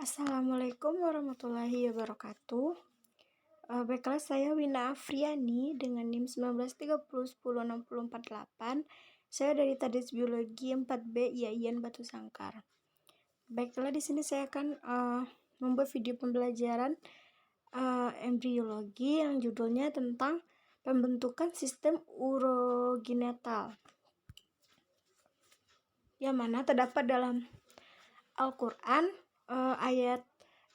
Assalamualaikum warahmatullahi wabarakatuh. Baiklah, saya Wina Afriani dengan NIM 1930106048. Saya dari Tadis Biologi 4B IAIN Batu Sangkar. Baiklah, di sini saya akan membuat video pembelajaran embriologi yang judulnya tentang pembentukan sistem urogenetal, yang mana terdapat dalam Al-Quran, ayat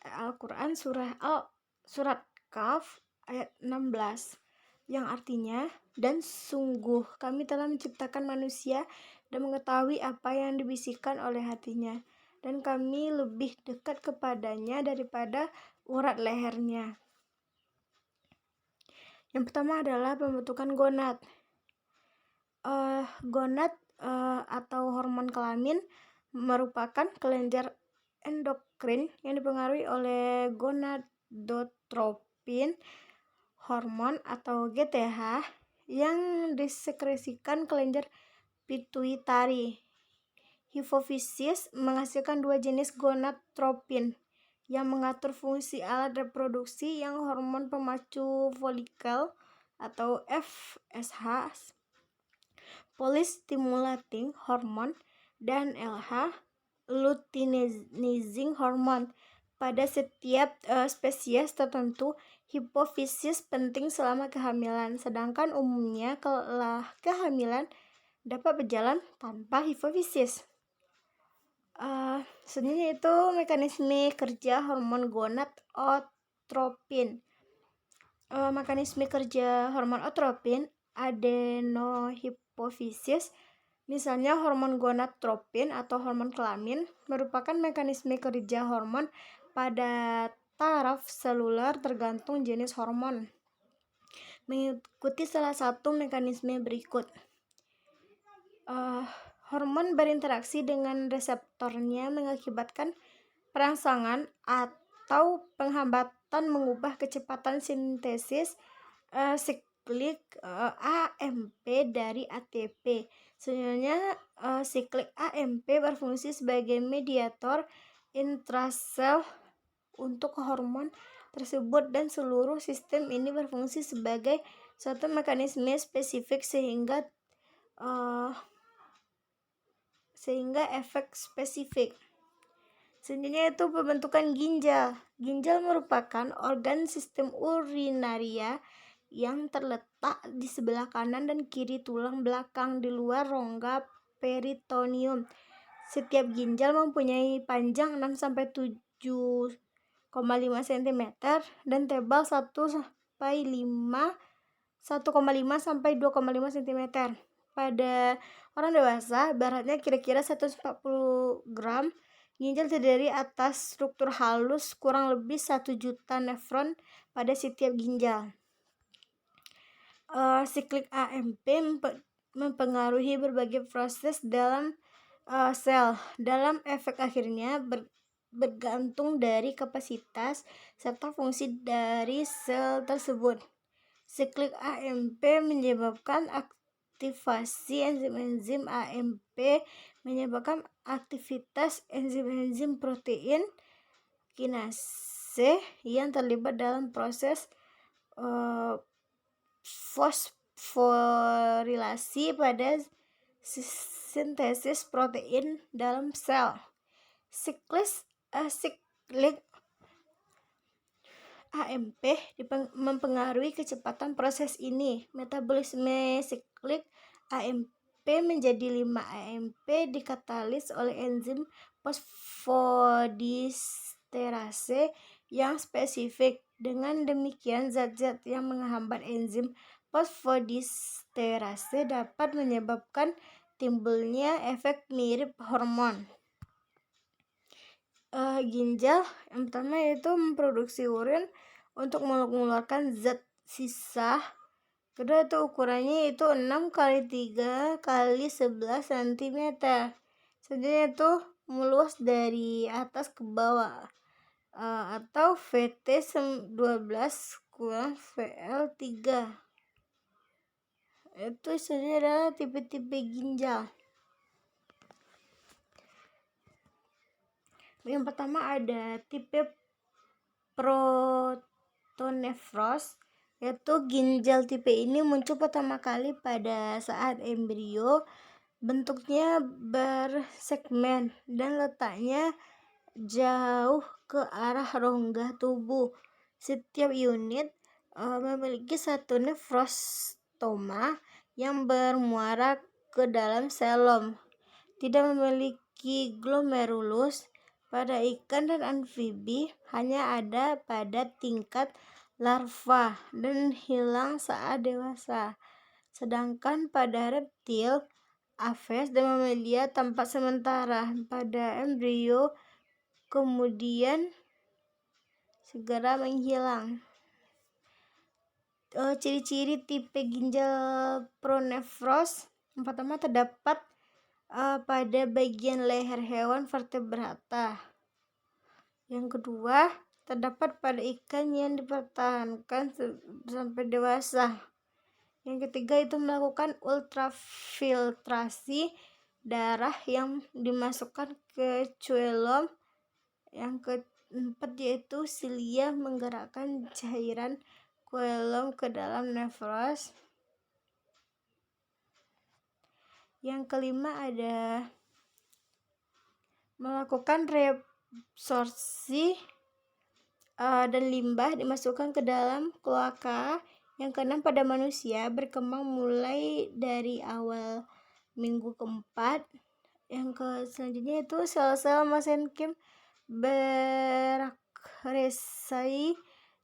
Al-Quran surat Kaf ayat 16, yang artinya, dan sungguh kami telah menciptakan manusia dan mengetahui apa yang dibisikkan oleh hatinya, dan kami lebih dekat kepadanya daripada urat lehernya. Yang pertama adalah pembentukan gonad. Gonad atau hormon kelamin merupakan kelenjar endokrin yang dipengaruhi oleh gonadotropin hormon atau GTH yang disekresikan kelenjar pituitari. Hipofisis menghasilkan dua jenis gonadotropin yang mengatur fungsi alat reproduksi, yang hormon pemacu folikel atau FSH, polystimulating hormone, dan LH, luteinizing hormone. Pada setiap spesies tertentu, hipofisis penting selama kehamilan, sedangkan umumnya kehamilan dapat berjalan tanpa hipofisis. Selanjutnya itu mekanisme kerja hormon gonadotropin. Mekanisme kerja hormon otropin adenohipofisis, misalnya hormon gonadotropin atau hormon kelamin, merupakan mekanisme kerja hormon pada taraf seluler tergantung jenis hormon. Mengikuti salah satu mekanisme berikut. Hormon berinteraksi dengan reseptornya mengakibatkan perangsangan atau penghambatan mengubah kecepatan sintesis siklik AMP dari ATP. Sebenarnya siklik AMP berfungsi sebagai mediator intrasel untuk hormon tersebut, dan seluruh sistem ini berfungsi sebagai suatu mekanisme spesifik sehingga efek spesifik. Selanjutnya itu pembentukan ginjal. Ginjal merupakan organ sistem urinaria yang terletak di sebelah kanan dan kiri tulang belakang di luar rongga peritoneum. Setiap ginjal mempunyai panjang 6-7,5 cm dan tebal 1,5-2,5 cm. Pada orang dewasa, beratnya kira-kira 140 gram. Ginjal terdiri atas struktur halus kurang lebih 1 juta nefron pada setiap ginjal. Siklik AMP mempengaruhi berbagai proses dalam sel. Dalam efek akhirnya bergantung dari kapasitas serta fungsi dari sel tersebut. Siklik AMP menyebabkan aktivasi enzim-enzim AMP menyebabkan aktivitas enzim-enzim protein kinase yang terlibat dalam proses fosforilasi pada sintesis protein dalam sel. Siklik AMP mempengaruhi kecepatan proses ini. Metabolisme siklik AMP menjadi 5-AMP dikatalis oleh enzim fosfodiesterase yang spesifik. Dengan demikian, zat-zat yang menghambat enzim fosfodiesterase dapat menyebabkan timbulnya efek mirip hormon. Ginjal yang pertama yaitu memproduksi urin untuk mengeluarkan zat sisa. Kedua itu ukurannya itu 6x3x11 cm. Selanjutnya itu meluas dari atas ke bawah, atau VT12 kurang VL3. Itu sebenarnya adalah tipe-tipe ginjal. Yang pertama ada tipe protonefros, yaitu ginjal tipe ini muncul pertama kali pada saat embrio. Bentuknya bersegmen dan letaknya jauh ke arah rongga tubuh. Setiap unit memiliki satu nefrostoma yang bermuara ke dalam selom. Tidak memiliki glomerulus. Pada ikan dan amfibi hanya ada pada tingkat larva dan hilang saat dewasa. Sedangkan pada reptil, aves dan mamalia tampak sementara pada embrio kemudian segera menghilang. Ciri-ciri tipe ginjal pronefros yang pertama terdapat pada bagian leher hewan vertebrata. Yang kedua, terdapat pada ikan yang dipertahankan sampai dewasa. Yang ketiga itu melakukan ultrafiltrasi darah yang dimasukkan ke coelom. Yang keempat yaitu silia menggerakkan cairan coelom ke dalam nefros. Yang kelima ada melakukan reabsorpsi dan limbah dimasukkan ke dalam kloaka. Yang keenam pada manusia berkembang mulai dari awal minggu keempat. Yang selanjutnya itu sel-sel mesenkim berakresi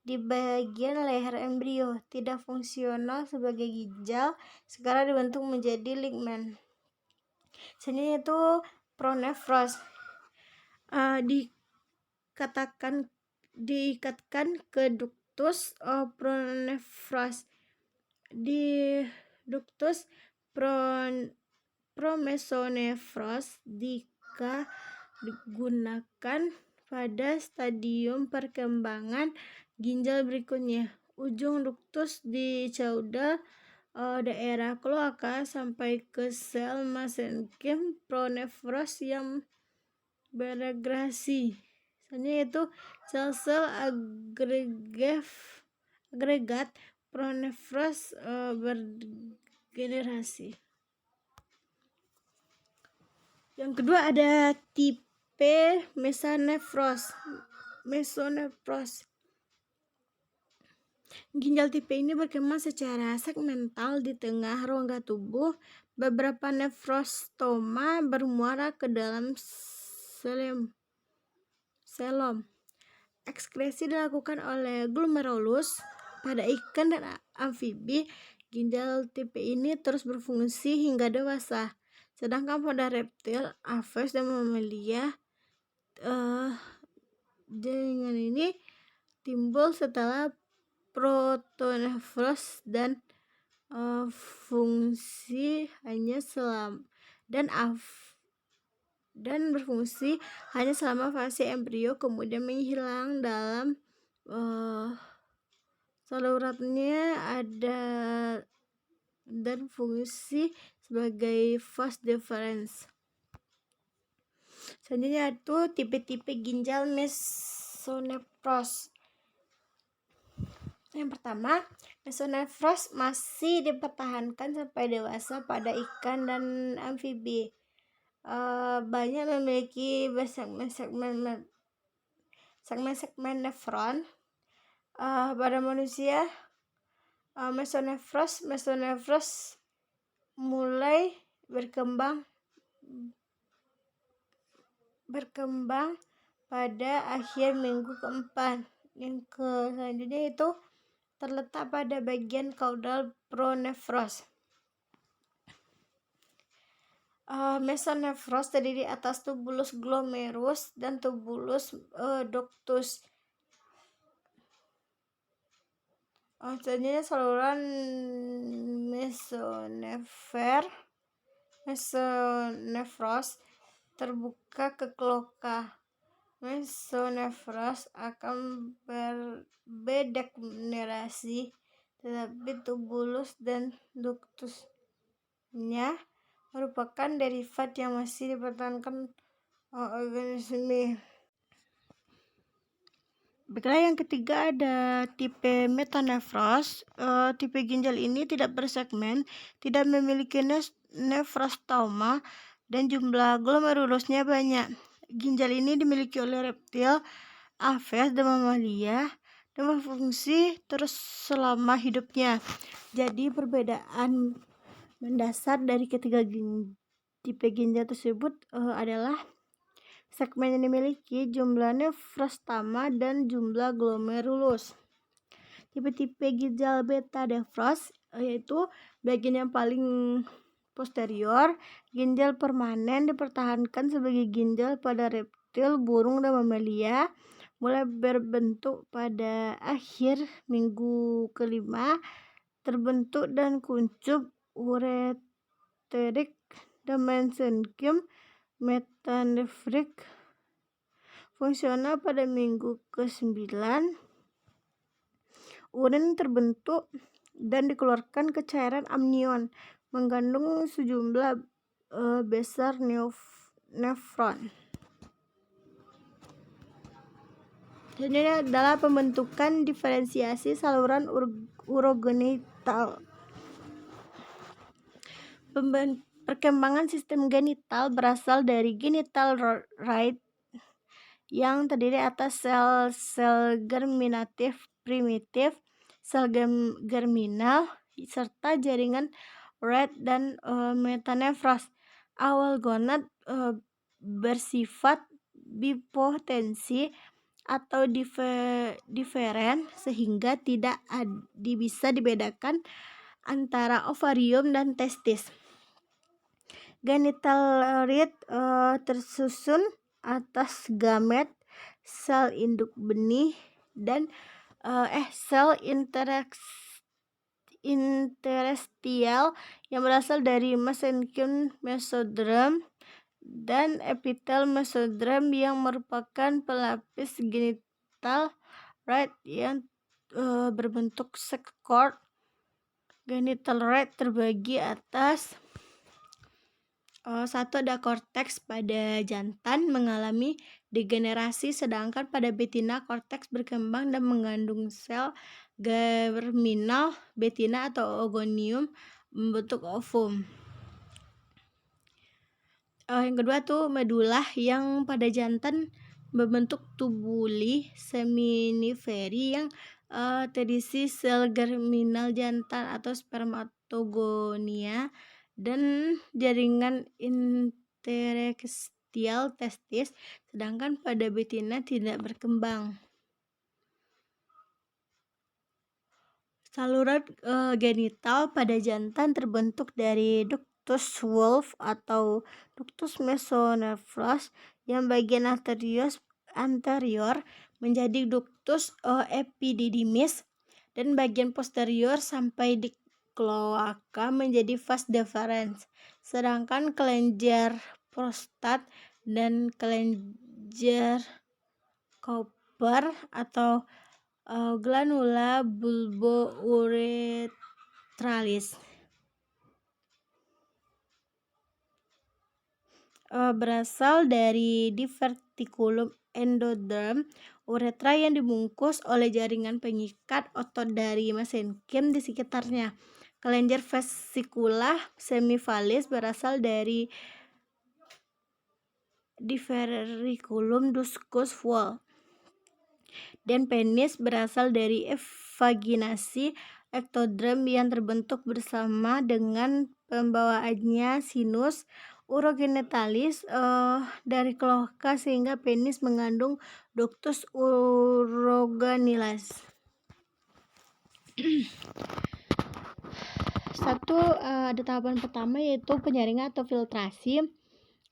di bagian leher embrio, tidak fungsional sebagai ginjal, sekarang dibentuk menjadi ligmen. Selanjutnya itu pronefros, diikatkan ke ductus pronefros. Di ductus promesonefros digunakan pada stadium perkembangan ginjal berikutnya. Ujung ductus di caudal daerah kloaka sampai ke sel mesenkim pronefros yang beragregasi. Selanjutnya itu sel-sel agregat pronefros bergenerasi. Yang kedua ada tipe mesonefros. Ginjal tipe ini berkembang secara segmental di tengah rongga tubuh. Beberapa nefrostoma bermuara ke dalam selom. Ekskresi dilakukan oleh glomerulus. Pada ikan dan amfibi, ginjal tipe ini terus berfungsi hingga dewasa. Sedangkan pada reptil, aves dan mamalia dengan ini timbul setelah protonefros dan fungsi hanya berfungsi hanya selama fase embrio, kemudian menghilang dalam salurannya ada dan fungsi sebagai vas deferens. Selanjutnya itu tipe-tipe ginjal mesonefros. Yang pertama, mesonefros masih dipertahankan sampai dewasa pada ikan dan amfibi. Banyak memiliki segmen nefron. Pada manusia, mesonefros mulai berkembang pada akhir minggu keempat. Yang selanjutnya itu terletak pada bagian caudal pronefros. Mesonefros terdiri atas tubulus glomerus dan tubulus ductus. Selanjutnya saluran mesonefros terbuka ke kloaka. Mesonefros akan berdegenerasi, tetapi tubulus dan ductusnya merupakan derivat yang masih dipertahankan organisme. Baiklah, yang ketiga ada tipe metanefros. Tipe ginjal ini tidak bersegmen, tidak memiliki nefrostoma, dan jumlah glomerulusnya banyak. Ginjal ini dimiliki oleh reptil, aves, dan mamalia, dan berfungsi terus selama hidupnya. Jadi perbedaan mendasar dari ketiga tipe ginjal tersebut adalah segmen yang dimiliki, jumlah nefrostoma, dan jumlah glomerulus. Tipe-tipe ginjal beta nefros yaitu bagian yang paling posterior. Ginjal permanen dipertahankan sebagai ginjal pada reptil, burung, dan mamalia. Mulai berbentuk pada akhir minggu kelima, terbentuk dan kuncup ureterik dan mesenkium metanefrik. Fungsional pada minggu ke-9, urin terbentuk dan dikeluarkan ke cairan amnion, mengandung sejumlah besar nefron. Ini adalah pembentukan diferensiasi saluran urogenital. Perkembangan sistem genital berasal dari genital rite yang terdiri atas sel-sel germinatif primitif, sel germinal, serta jaringan red dan metanefros. Awal gonad bersifat bipotensi atau diferen, sehingga tidak bisa dibedakan antara ovarium dan testis. Genital rite tersusun atas gamet, sel induk benih, dan sel interstitial yang berasal dari mesenkium mesoderm dan epitel mesoderm yang merupakan pelapis genital rite yang berbentuk sac cord. Genital rite terbagi atas satu, ada korteks pada jantan mengalami degenerasi, sedangkan pada betina korteks berkembang dan mengandung sel germinal betina atau ogonium membentuk ovum. Yang kedua tuh medula yang pada jantan membentuk tubuli seminiferi yang terisi sel germinal jantan atau spermatogonia dan jaringan interstitial testis, sedangkan pada betina tidak berkembang. Saluran genital pada jantan terbentuk dari ductus Wolff atau ductus mesonephros yang bagian anterior menjadi ductus epididymis, dan bagian posterior sampai di kloaka menjadi vas deferens, sedangkan kelenjar prostat dan kelenjar Cooper atau glanula bulbouretralis berasal dari diverticulum endoderm uretra yang dibungkus oleh jaringan pengikat otot dari mesenkium di sekitarnya. Kelenjar vesicula semivalis berasal dari diverticulum ductus Wolff, dan penis berasal dari vaginasi ectoderm yang terbentuk bersama dengan pembawaannya sinus urogenitalis dari kloaka, sehingga penis mengandung ductus urogenital. Ada tahapan pertama yaitu penyaringan atau filtrasi.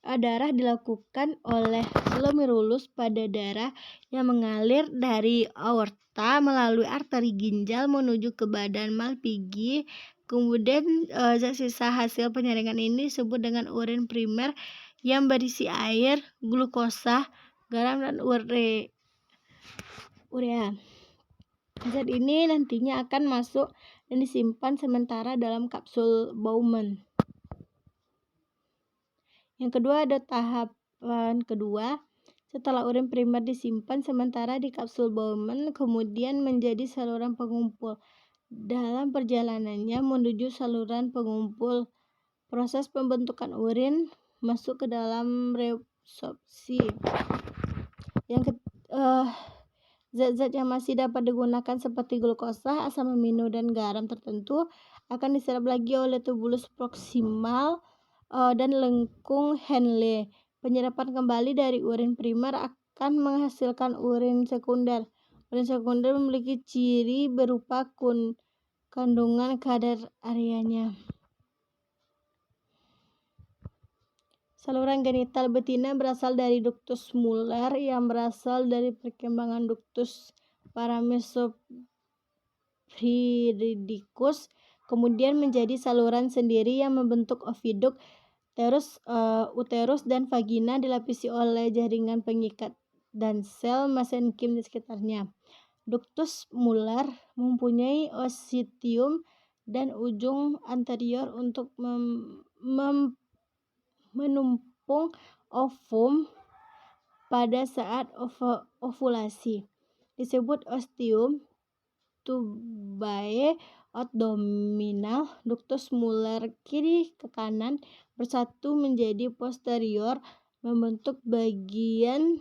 Darah dilakukan oleh glomerulus pada darah yang mengalir dari aorta melalui arteri ginjal menuju ke badan Malpighi. Kemudian sisa hasil penyaringan ini disebut dengan urin primer yang berisi air, glukosa, garam, dan urea. Zat ini nantinya akan masuk dan disimpan sementara dalam kapsul Bowman. Yang kedua ada tahapan kedua. setelah urin primer disimpan sementara di kapsul Bowman, kemudian menjadi saluran pengumpul. Dalam perjalanannya menuju saluran pengumpul, proses pembentukan urin masuk ke dalam resorpsi. Zat-zat yang masih dapat digunakan seperti glukosa, asam amino, dan garam tertentu akan diserap lagi oleh tubulus proksimal dan lengkung Henle. Penyerapan kembali dari urin primer akan menghasilkan urin sekunder. Urin sekunder memiliki ciri berupa kandungan kadar areanya. Saluran genital betina berasal dari ductus Muller yang berasal dari perkembangan ductus paramesopterygus, kemudian menjadi saluran sendiri yang membentuk oviduk, uterus dan vagina dilapisi oleh jaringan pengikat dan sel mesenkim di sekitarnya. Ductus Muller mempunyai ostium dan ujung anterior untuk menumpung ovum pada saat ovulasi. Disebut ostium tubae abdominal. Ductus Muller kiri ke kanan bersatu menjadi posterior membentuk bagian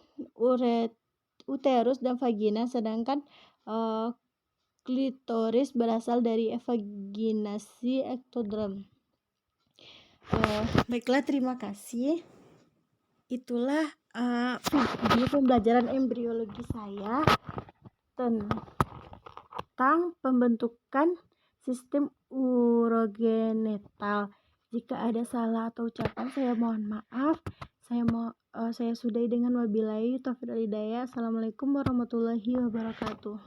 uterus dan vagina, sedangkan klitoris berasal dari vaginasi ektoderm. Baiklah, terima kasih. Itulah video pembelajaran embriologi saya tentang pembentukan sistem urogenital. Jika ada salah atau ucapan, saya mohon maaf. Saya sudahi dengan wabillahi taufiq wal hidayah. Assalamualaikum warahmatullahi wabarakatuh.